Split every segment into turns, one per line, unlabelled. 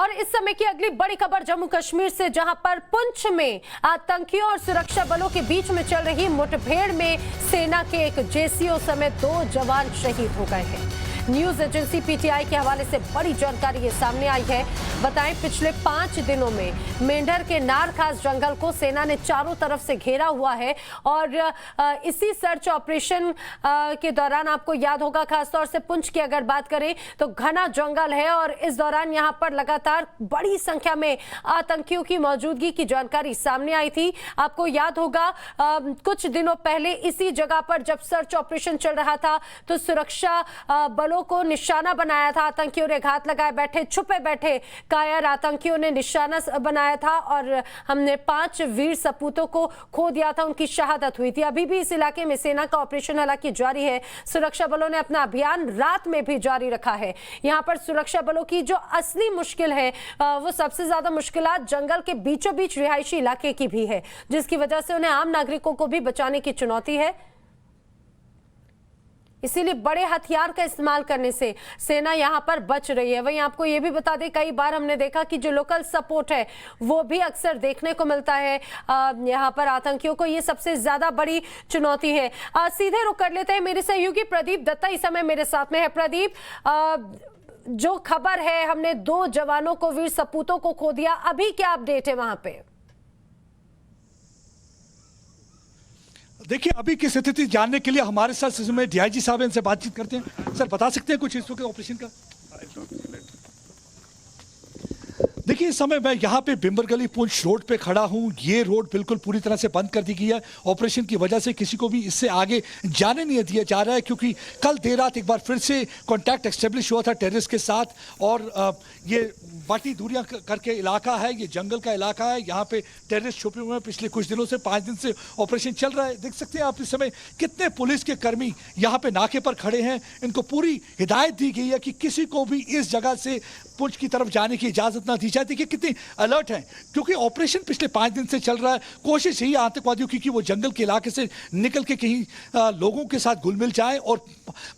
और इस समय की अगली बड़ी खबर जम्मू कश्मीर से, जहां पर पुंछ में आतंकियों और सुरक्षा बलों के बीच में चल रही मुठभेड़ में सेना के एक जेसीओ समेत 2 जवान शहीद हो गए हैं। न्यूज एजेंसी पीटीआई के हवाले से बड़ी जानकारी ये सामने आई है। बताएं, पिछले 5 दिनों में मेंढर के नारखास जंगल को सेना ने चारों तरफ से घेरा हुआ है और इसी सर्च ऑपरेशन के दौरान आपको याद होगा, खासतौर से पुंछ की अगर बात करें तो घना जंगल है और इस दौरान यहां पर लगातार बड़ी संख्या में आतंकियों की मौजूदगी की जानकारी सामने आई थी। आपको याद होगा कुछ दिनों पहले इसी जगह पर जब सर्च ऑपरेशन चल रहा था तो सुरक्षा बलों को निशाना बनाया था। आतंकियों ने घात लगाए बैठे, छुपे बैठे कायर आतंकियों ने निशाना बनाया था और हमने 5 वीर सपूतों को खो दिया था, उनकी शहादत हुई थी। अभी भी इस इलाके में सेना का ऑपरेशन हालांकि जारी है। सुरक्षा बलों ने अपना अभियान रात में भी जारी रखा है। यहां पर सुरक्षा बलों की जो असली मुश्किल है वो सबसे ज्यादा मुश्किलात जंगल के बीचों बीच रिहायशी इलाके की भी है, जिसकी वजह से उन्हें आम नागरिकों को भी बचाने की चुनौती है। इसीलिए बड़े हथियार का इस्तेमाल करने से सेना यहां पर बच रही है। वहीं आपको यह भी बता दें, कई बार हमने देखा कि जो लोकल सपोर्ट है वो भी अक्सर देखने को मिलता है यहां पर आतंकियों को। ये सबसे ज्यादा बड़ी चुनौती है। सीधे रुक कर लेते हैं, मेरे सहयोगी प्रदीप दत्ता इस समय मेरे साथ में है। प्रदीप, जो खबर है हमने 2 जवानों को, वीर सपूतों को खो दिया, अभी क्या अपडेट है वहां पे?
देखिए, अभी की स्थिति जानने के लिए हमारे साथ इसमें डीआईजी साहब इनसे बातचीत करते हैं। सर, बता सकते हैं कुछ इस वक्त ऑपरेशन का? देखिए, इस समय मैं यहाँ पे बिम्बरगली पुंछ रोड पे खड़ा हूँ। ये रोड बिल्कुल पूरी तरह से बंद कर दी गई है। ऑपरेशन की वजह से किसी को भी इससे आगे जाने नहीं दिया जा रहा है, क्योंकि कल देर रात एक बार फिर से कांटेक्ट एस्टेब्लिश हुआ था टेररिस्ट के साथ और ये बाटी दूरियां करके इलाका है, ये जंगल का इलाका है। यहाँ पे टेररिस्ट छुपे हुए हैं। पिछले कुछ दिनों से 5 दिन से ऑपरेशन चल रहा है। देख सकते हैं आप इस समय कितने पुलिस के कर्मी यहाँ पे नाके पर खड़े हैं। इनको पूरी हिदायत दी गई है कि किसी को भी इस जगह से पुंछ की तरफ जाने की इजाजत ना दी जाए। देखिए कितनी अलर्ट है, क्योंकि ऑपरेशन पिछले 5 दिन से चल रहा है। कोशिश यही आतंकवादियों की कि वो जंगल के इलाके से निकल के कहीं लोगों के साथ घुल मिल जाए और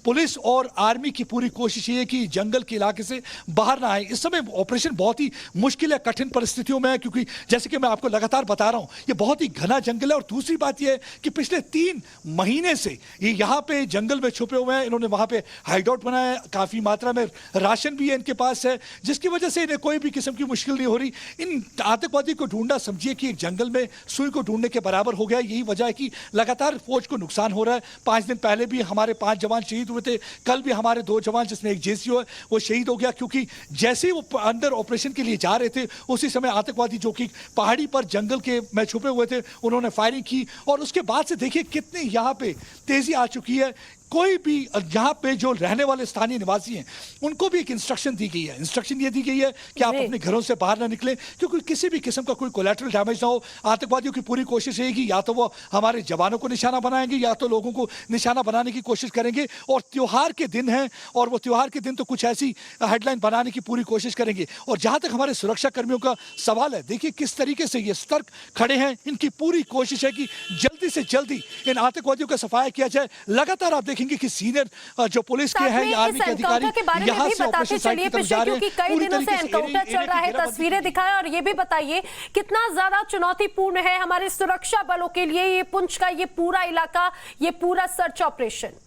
पुलिस और आर्मी की पूरी कोशिश ये है कि जंगल के इलाके से बाहर ना आए। इस समय ऑपरेशन बहुत ही मुश्किल है, कठिन परिस्थितियों में है, क्योंकि जैसे कि मैं आपको लगातार बता रहा हूं, ये बहुत ही घना जंगल है। और दूसरी बात यह है कि पिछले 3 महीने से ये यहाँ पे जंगल में छुपे हुए हैं। इन्होंने वहां पे हाइडआउट बनाया है, काफी मात्रा में राशन भी है इनके पास है, जिसकी वजह से इन्हें कोई भी किस्म की मुश्किल नहीं हो रही। इन आतंकवादी को ढूंढना समझिए कि एक जंगल में सुई को ढूंढने के बराबर हो गया। यही वजह है कि लगातार फौज को नुकसान हो रहा है। 5 दिन पहले भी हमारे 5 जवान शहीद हुए थे। कल भी हमारे 2 जवान, जिसमें एक जेसीओ है, वो शहीद हो गया, क्योंकि जैसे ही वो अंदर ऑपरेशन के लिए जा रहे थे उसी समय आतंकवादी जो कि पहाड़ी पर जंगल के में छुपे हुए थे, उन्होंने फायरिंग की। और उसके बाद से देखिए कितनी यहाँ पे तेजी आ चुकी है। कोई भी यहाँ पे जो रहने वाले स्थानीय निवासी हैं उनको भी एक इंस्ट्रक्शन दी गई है। इंस्ट्रक्शन ये दी गई है कि आप अपने घरों से बाहर ना निकलें, क्योंकि किसी भी किस्म का कोई कोलैटरल डैमेज ना हो। आतंकवादियों की पूरी कोशिश रहेगी, या तो वो हमारे जवानों को निशाना बनाएंगे या तो लोगों को निशाना बनाने की कोशिश करेंगे। और त्योहार के दिन है और वो त्योहार के दिन तो कुछ ऐसी हेडलाइन बनाने की पूरी कोशिश करेंगे। और जहां तक हमारे सुरक्षा कर्मियों का सवाल है, देखिए किस तरीके से ये सतर्क खड़े हैं। इनकी पूरी कोशिश है कि जल्दी से जल्दी इन आतंकवादियों का सफाया किया जाए। लगातार आप देखेंगे कि सीनियर जो पुलिस के हैं, आर्मी के अधिकारी यहां से ऑपरेशन साइट की तरफ जा रहे हैं।
कई दिनों से एनकाउंटर चल रहा है, तस्वीरें दिखाएं और ये भी बताइए कितना ज्यादा चुनौतीपूर्ण है हमारे सुरक्षा बलों के लिए ये पुंछ का ये पूरा इलाका, ये पूरा सर्च ऑपरेशन।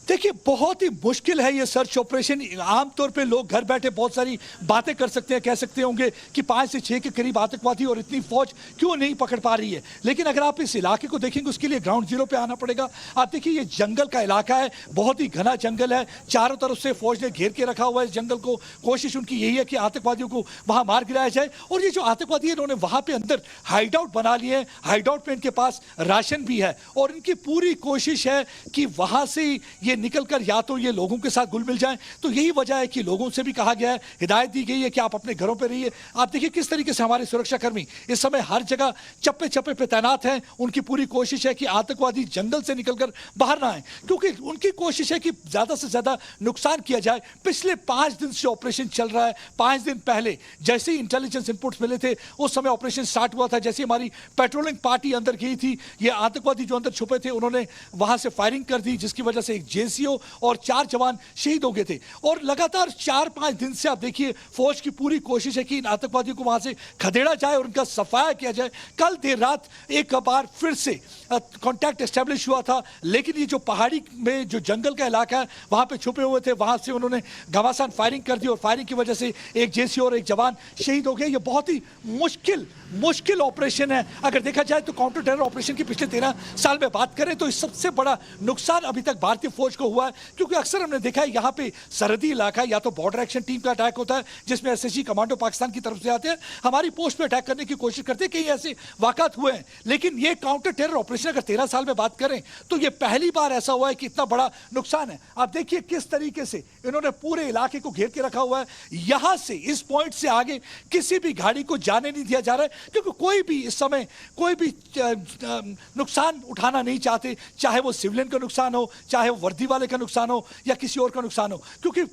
देखिए, बहुत ही मुश्किल है ये सर्च ऑपरेशन। आमतौर पे लोग घर बैठे बहुत सारी बातें कर सकते हैं, कह सकते होंगे कि 5 से 6 के करीब आतंकवादी और इतनी फौज क्यों नहीं पकड़ पा रही है। लेकिन अगर आप इस इलाके को देखेंगे उसके लिए ग्राउंड जीरो पे आना पड़ेगा। आप देखिए, ये जंगल का इलाका है, बहुत ही घना जंगल है। चारों तरफ से फौज ने घेर के रखा हुआ है इस जंगल को। कोशिश उनकी यही है कि आतंकवादियों को वहां मार गिराया जाए। और ये जो आतंकवादी है, इन्होंने वहां पे अंदर हाइडआउट बना लिए हैं। हाइडआउट में इनके पास राशन भी है और इनकी पूरी कोशिश है कि वहां से ये निकलकर या तो ये लोगों के साथ घुल मिल जाएं। तो यही वजह है कि लोगों से भी कहा गया है, हिदायत दी गई है कि आप अपने घरों पे रहिए। आप देखिए किस तरीके से हमारे सुरक्षा कर्मी इस समय हर जगह चप्पे चप्पे पे तैनात हैं। उनकी पूरी कोशिश है कि आतंकवादी जंगल से निकलकर बाहर ना आए, क्योंकि उनकी कोशिश है कि ज्यादा से ज्यादा नुकसान किया जाए। पिछले 5 दिन से ऑपरेशन चल रहा है। 5 दिन पहले जैसे ही इंटेलिजेंस इनपुट्स मिले थे उस समय ऑपरेशन स्टार्ट हुआ था। जैसे हमारी पेट्रोलिंग पार्टी अंदर गई थी, ये आतंकवादी जो अंदर छुपे थे उन्होंने वहां से फायरिंग कर दी, जिसकी वजह से एक जेसीओ और 4 जवान शहीद हो गए थे। और लगातार 4-5 दिन से आप देखिए फौज की पूरी कोशिश है कि इन आतंकवादियों को वहां से खदेड़ा जाए और उनका सफाया किया जाए। कल देर रात एक बार फिर से कांटेक्ट एस्टेब्लिश हुआ था, लेकिन ये जो पहाड़ी में जो जंगल का इलाका है वहां पे छुपे हुए थे, वहां से उन्होंने घमासान फायरिंग कर दी और फायरिंग की वजह से एक जेसीओ और एक जवान शहीद हो गए। ये बहुत ही मुश्किल ऑपरेशन है। अगर देखा जाए तो काउंटर टेरर ऑपरेशन की पिछले 13 साल में बात करें तो इस सबसे बड़ा नुकसान अभी तक भारतीय फौज को हुआ है, क्योंकि अक्सर हमने देखा है यहाँ पे सरहदी इलाका या तो बॉर्डर एक्शन टीम का अटैक होता है जिसमें एसएसजी कमांडो पाकिस्तान की तरफ से आते हैं, हमारी पोस्ट पे अटैक करने की कोशिश करते हैं। कई ऐसे वाकत हुए हैं, लेकिन ये काउंटर टेरर ऑपरेशन अगर 13 साल में बात करें तो ये पहली बार ऐसा हुआ है कि इतना बड़ा नुकसान है। आप देखिए किस तरीके से इन्होंने पूरे इलाके को घेर के रखा हुआ है। यहां से इस पॉइंट से आगे किसी भी गाड़ी को जाने नहीं दिया जा रहा है, क्योंकि कोई भी इस समय कोई भी नुकसान उठाना नहीं चाहते, चाहे वो सिविलियन का नुकसान हो, चाहे वो वर्दी वाले का नुकसान हो या किसी और का नुकसान हो, क्योंकि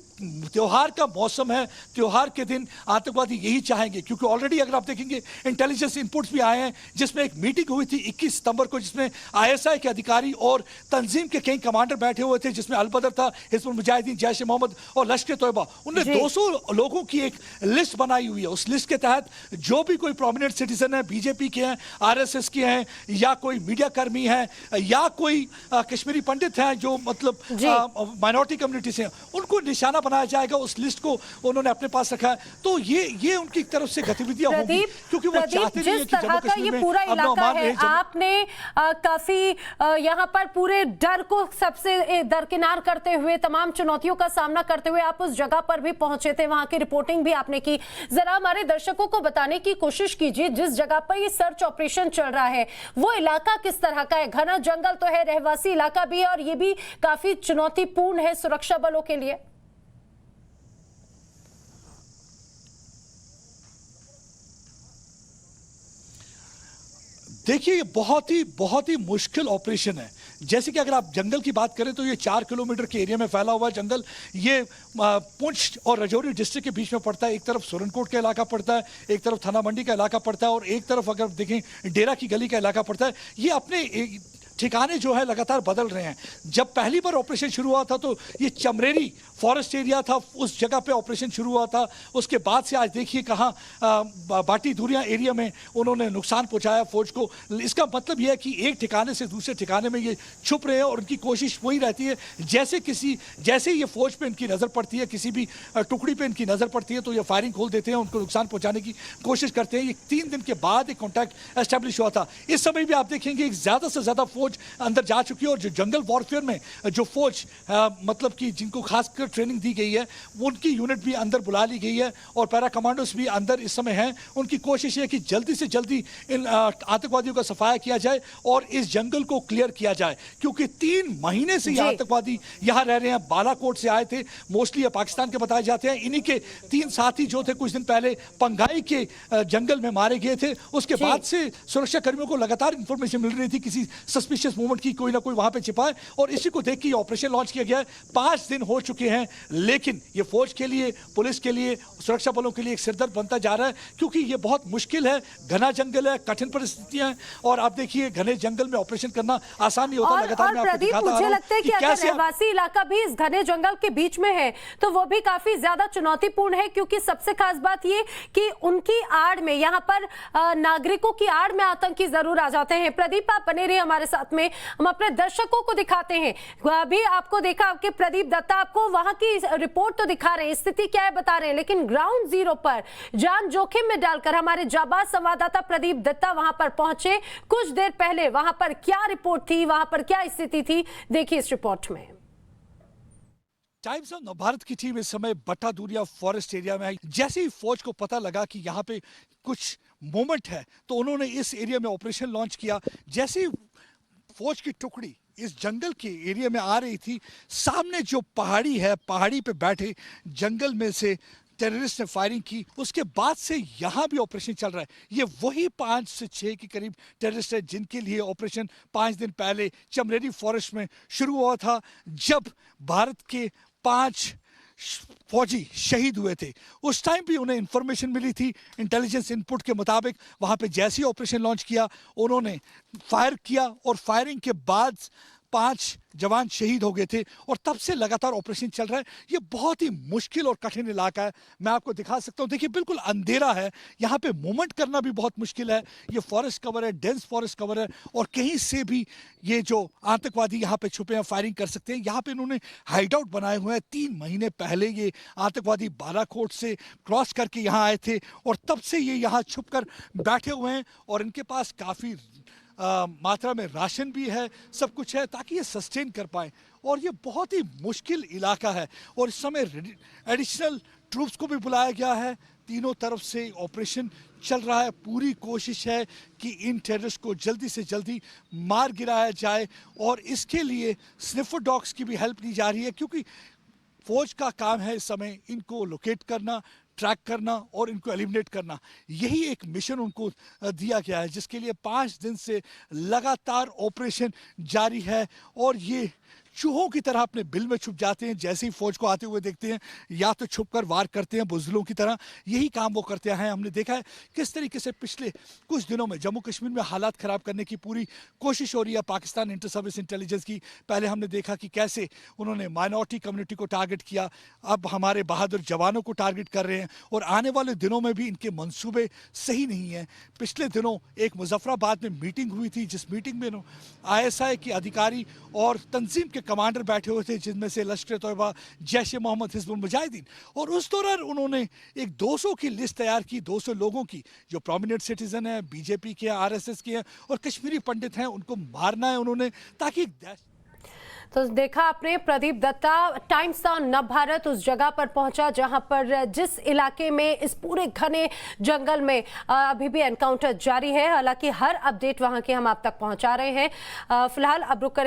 त्योहार का मौसम है। त्योहार के दिन आतंकवादी यही चाहेंगे, क्योंकि ऑलरेडी अगर आप देखेंगे इंटेलिजेंस इनपुट्स भी आए हैं, जिसमें एक मीटिंग हुई थी 21 सितंबर को, जिसमें आईएसआई के अधिकारी और तंजीम के कई कमांडर बैठे हुए थे, जिसमें अल-बदर था, हिजबुल मुजाहिदीन, जैश ए मोहम्मद और लश्कर तोयबा। उन्होंने 200 लोगों की एक लिस्ट बनाई हुई है। उस लिस्ट के तहत जो भी कोई प्रोमिनेंट सिटीजन है, बीजेपी के हैं, आरएसएस के हैं, या कोई मीडिया कर्मी है, या कोई कश्मीरी पंडित हैं जो मतलब माइनॉरिटी कम्युनिटी से, उनको निशाना बनाया जाएगा। उस लिस्ट को उन्होंने अपने पास रखा है। तो ये उनकी तरफ से गतिविधियां होंगी, क्योंकि वो चाहते नहीं है कि जम्मू कश्मीर में
पूरा इलाका है। आपने काफी यहाँ पर पूरे डर को सबसे दरकिनार करते हुए, तमाम चुनौतियों का सामना करते हुए आप उस जगह पर भी पहुंचे थे, वहां की रिपोर्टिंग भी आपने की। जरा हमारे दर्शकों को बताने की कोशिश कीजिए, जिस जगह पर ये सर्च ऑपरेशन चल रहा है वो इलाका किस तरह का है? घना जंगल तो है, रहवासी इलाका भी है, और ये भी काफी चुनौतीपूर्ण है सुरक्षा बलों के लिए।
देखिए, ये बहुत ही मुश्किल ऑपरेशन है। जैसे कि अगर आप जंगल की बात करें तो ये 4 किलोमीटर के एरिया में फैला हुआ जंगल, ये पुंछ और राजौरी डिस्ट्रिक्ट के बीच में पड़ता है। एक तरफ सुरनकोट का इलाका पड़ता है, एक तरफ थाना मंडी का इलाका पड़ता है, और एक तरफ अगर देखें डेरा की गली का इलाका पड़ता है। ये अपने ठिकाने जो है लगातार बदल रहे हैं। जब पहली बार ऑपरेशन शुरू हुआ था तो ये चमरेरी फॉरेस्ट एरिया था, उस जगह पे ऑपरेशन शुरू हुआ था। उसके बाद से आज देखिए कहाँ बाटी दूरियां एरिया में उन्होंने नुकसान पहुंचाया फौज को। इसका मतलब यह है कि एक ठिकाने से दूसरे ठिकाने में ये छुप रहे हैं, और उनकी कोशिश वही रहती है जैसे ये फौज पे इनकी नज़र पड़ती है, किसी भी टुकड़ी पे इनकी नज़र पड़ती है तो ये फायरिंग खोल देते हैं, उनको नुकसान पहुँचाने की कोशिश करते हैं। ये 3 दिन के बाद एक कॉन्टैक्ट एस्टेब्लिश हुआ था। इस समय भी आप देखेंगे ज़्यादा से ज़्यादा फौज अंदर जा चुकी है, और जो जंगल वॉरफेयर में जो फौज मतलब कि जिनको खासकर ट्रेनिंग दी गई है, उनकी यूनिट भी अंदर बुला ली गई है, और पैरा कमांडोस भी अंदर इस समय हैं। उनकी कोशिश है कि जल्दी से जल्दी इन आतंकवादियों का सफाया किया जाए और इस जंगल को क्लियर किया जाए, क्योंकि 3 महीने से ये आतंकवादी यहाँ रह रहे हैं। बालाकोट से आए थे, मोस्टली ये पाकिस्तान के बताए जाते हैं। इन्हीं के 3 साथी जो थे कुछ दिन पहले पंगाई के जंगल में मारे गए थे। उसके बाद से सुरक्षा कर्मियों को लगातार इंफॉर्मेशन मिल रही थी किसी सस्पिशियस मूवमेंट की, कोई ना कोई वहां पे छिपा है, और इसी को देख के ये ऑपरेशन लॉन्च किया गया है। 5 दिन हो चुके हैं, लेकिन ये फौज के लिए, पुलिस के लिए, सुरक्षा बलों के लिए एक सिरदर्द बनता जा रहा है, क्योंकि ये बहुत मुश्किल है। घना जंगल है, कठिन परिस्थितियां हैं, और आप देखिए घने जंगल में ऑपरेशन करना आसान नहीं होता। लगातार मैं आपको दिखाता
मुझे लगता है कि अगर रहवासी इलाका भी इस घने जंगल के बीच में है तो वो भी काफी ज्यादा चुनौतीपूर्ण है, क्योंकि सबसे खास बात ये कि उनकी आड़ में, यहाँ पर नागरिकों की आड़ में आतंकी जरूर आ जाते हैं। प्रदीप, आप बने रहिए हमारे साथ में, हम अपने दर्शकों को दिखाते हैं। अभी आपको देखा कि प्रदीप दत्ता आपको वहां की रिपोर्ट तो दिखा रहे हैं, स्थिति क्या है बता रहे हैं, लेकिन ग्राउंड जीरो पर जान जोखिम में डालकर हमारे जाबाज संवाददाता प्रदीप दत्ता वहां पर पहुंचे। कुछ देर पहले वहां पर क्या रिपोर्ट थी, वहां पर क्या स्थिति थी, देखिए इस रिपोर्ट में।
टाइम्स ऑफ नवभारत की टीम इस समय बट्टा दूरिया फॉरेस्ट एरिया में आई। जैसे ही फौज को पता लगा कि यहाँ पे कुछ मूवमेंट है तो उन्होंने इस एरिया में ऑपरेशन लॉन्च किया। जैसे ही फौज की टुकड़ी इस जंगल के एरिया में आ रही थी, सामने जो पहाड़ी है, पहाड़ी पे बैठे जंगल में से टेररिस्ट ने फायरिंग की। उसके बाद से यहाँ भी ऑपरेशन चल रहा है। ये वही 5 से 6 के करीब टेररिस्ट है जिनके लिए ऑपरेशन 5 दिन पहले चमरेरी फॉरेस्ट में शुरू हुआ था, जब भारत के 5 फौजी शहीद हुए थे। उस टाइम भी उन्हें इंफॉर्मेशन मिली थी, इंटेलिजेंस इनपुट के मुताबिक। वहाँ पे जैसे ही ऑपरेशन लॉन्च किया, उन्होंने फायर किया, और फायरिंग के बाद 5 जवान शहीद हो गए थे और तब से लगातार ऑपरेशन चल रहा है। ये बहुत ही मुश्किल और कठिन इलाका है। मैं आपको दिखा सकता हूँ, देखिए बिल्कुल अंधेरा है, यहाँ पे मूवमेंट करना भी बहुत मुश्किल है। ये फॉरेस्ट कवर है, डेंस फॉरेस्ट कवर है और कहीं से भी ये जो आतंकवादी यहाँ पे छुपे हैं फायरिंग कर सकते हैं। यहाँ पे इन्होंने हाइड आउट बनाए हुए हैं। 3 महीने पहले ये आतंकवादी बालाकोट से क्रॉस करके यहाँ आए थे और तब से ये यहाँ छुप कर बैठे हुए हैं और इनके पास काफ़ी मात्रा में राशन भी है, सब कुछ है ताकि ये सस्टेन कर पाए। और ये बहुत ही मुश्किल इलाका है और इस समय एडिशनल ट्रूप्स को भी बुलाया गया है। तीनों तरफ से ऑपरेशन चल रहा है। पूरी कोशिश है कि इन टेररिस्ट को जल्दी से जल्दी मार गिराया जाए और इसके लिए स्निफर डॉग्स की भी हेल्प ली जा रही है, क्योंकि फौज का काम है इस समय इनको लोकेट करना, ट्रैक करना और इनको एलिमिनेट करना। यही एक मिशन उनको दिया गया है, जिसके लिए 5 दिन से लगातार ऑपरेशन जारी है। और ये चूहों की तरह अपने बिल में छुप जाते हैं। जैसे ही फौज को आते हुए देखते हैं, या तो छुपकर वार करते हैं बुज़दिलों की तरह। यही काम वो करते हैं। हमने देखा है किस तरीके से पिछले कुछ दिनों में जम्मू कश्मीर में हालात ख़राब करने की पूरी कोशिश हो रही है पाकिस्तान इंटर सर्विस इंटेलिजेंस की। पहले हमने देखा कि कैसे उन्होंने माइनॉरिटी कम्युनिटी को टारगेट किया, अब हमारे बहादुर जवानों को टारगेट कर रहे हैं और आने वाले दिनों में भी इनके मंसूबे सही नहीं हैं। पिछले दिनों एक मुजफ्फराबाद में मीटिंग हुई थी, जिस मीटिंग में ISI के अधिकारी और तंजीम के कमांडर बैठे हुए थे, जिनमें से लश्कर तोयबा, जैश मोहम्मद, हिजबुल मुजाहिदीन। और उस दौरान उन्होंने एक 200 की लिस्ट तैयार की, 200 लोगों की जो प्रोमिनेंट सिटीजन है, बीजेपी के, RSS के हैं और कश्मीरी पंडित हैं, उनको मारना है उन्होंने, ताकि
तो देखा आपने, प्रदीप दत्ता टाइम्स ऑफ नवभारत उस जगह पर पहुंचा जहां पर जिस इलाके में इस पूरे घने जंगल में अभी भी एनकाउंटर जारी है। हालांकि हर अपडेट वहां के हम आप तक पहुंचा रहे हैं। फिलहाल अब रुक